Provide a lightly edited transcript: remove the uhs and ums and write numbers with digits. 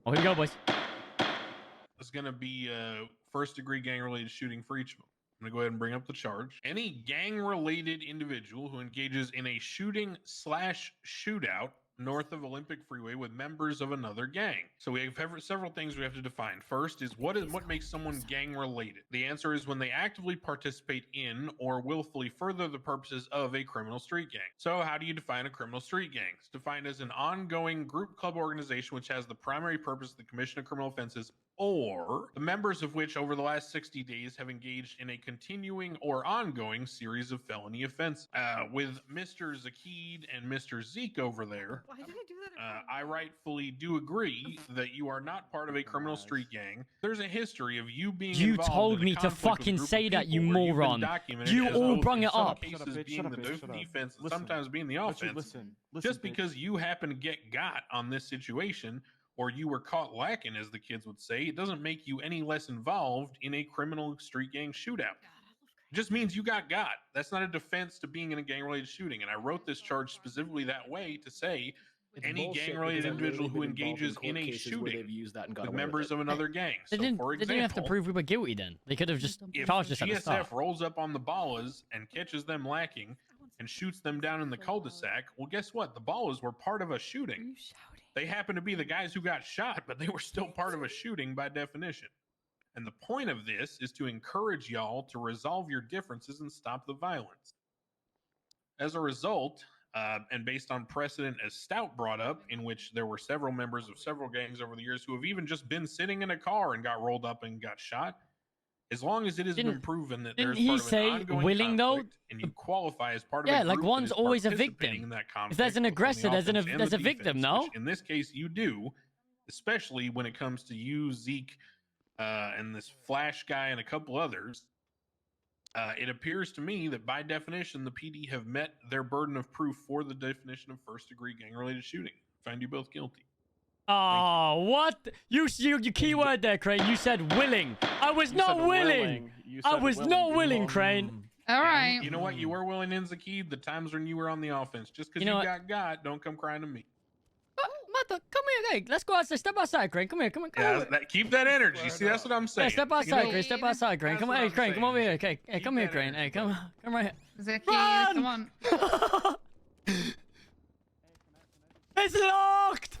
Oh, here we go, boys. It's going to be first-degree gang-related shooting for each of them. I'm going to go ahead and bring up the charge. Any gang-related individual who engages in a shooting/shootout north of Olympic Freeway with members of another gang. So we have several things we have to define. First is what makes someone gang-related? The answer is when they actively participate in or willfully further the purposes of a criminal street gang. So how do you define a criminal street gang? It's defined as an ongoing group club organization which has the primary purpose of the commission of criminal offenses, or the members of which over the last 60 days have engaged in a continuing or ongoing series of felony offenses. With Mr. Zakid and Mr. Zeke over there, Why did I do that? I rightfully do agree that you are not part of a criminal street gang. There's a history of you being You involved told in a me to conflict with a fucking group of say that, you people where you've been moron. documented You as all both, brung in it some up. cases Shut up, bitch, being shut up, the bitch, shut up. defense, and Listen. sometimes being the Richard, offense. listen, Just bitch. because you happen to get got on this situation, or you were caught lacking, as the kids would say, it doesn't make you any less involved in a criminal street gang shootout. It just means you got. That's not a defense to being in a gang-related shooting. And I wrote this charge specifically that way to say any gang-related individual who engages in a shooting with members of another gang. They So, didn't, for they didn't have to example, prove we were guilty then. They could have just if charged us at the start. GSF rolls up on the ballas and catches them lacking and shoots them down in the cul-de-sac, well, guess what? The ballas were part of a shooting. They happen to be the guys who got shot, but they were still part of a shooting by definition. And the point of this is to encourage y'all to resolve your differences and stop the violence. As a result, and based on precedent as Stout brought up, in which there were several members of several gangs over the years who have even just been sitting in a car and got rolled up and got shot, as long as it has been proven that there's didn't he part of an say ongoing willing, though? conflict and you qualify as part of Yeah, a like, group that one's is always a participating victim. in that conflict, If there's an both on the aggressor, there's offense and a the victim, defense, no? which in this case, you do, especially when it comes to you, Zeke, and this Flash guy and a couple others. It appears to me that by definition, the PD have met their burden of proof for the definition of first-degree gang-related shooting. Find you both guilty. Oh, what? You keyword there, Crane. You said willing. I was not willing. I was not willing, Crane. All right. You know what? You were willing in Zakid the times when you were on the offense. Just because you got, don't come crying to me. Mother, come here. Hey, let's go outside. Step outside, Crane. Come here. Come Yeah, on. keep that energy. See, that's what I'm saying. Hey, step outside, Crane. Step outside, Crane. Come on, hey, Crane. Come over here. Okay, hey, come here, Crane. Hey, come right here. Zeki, Run! come on. It's locked.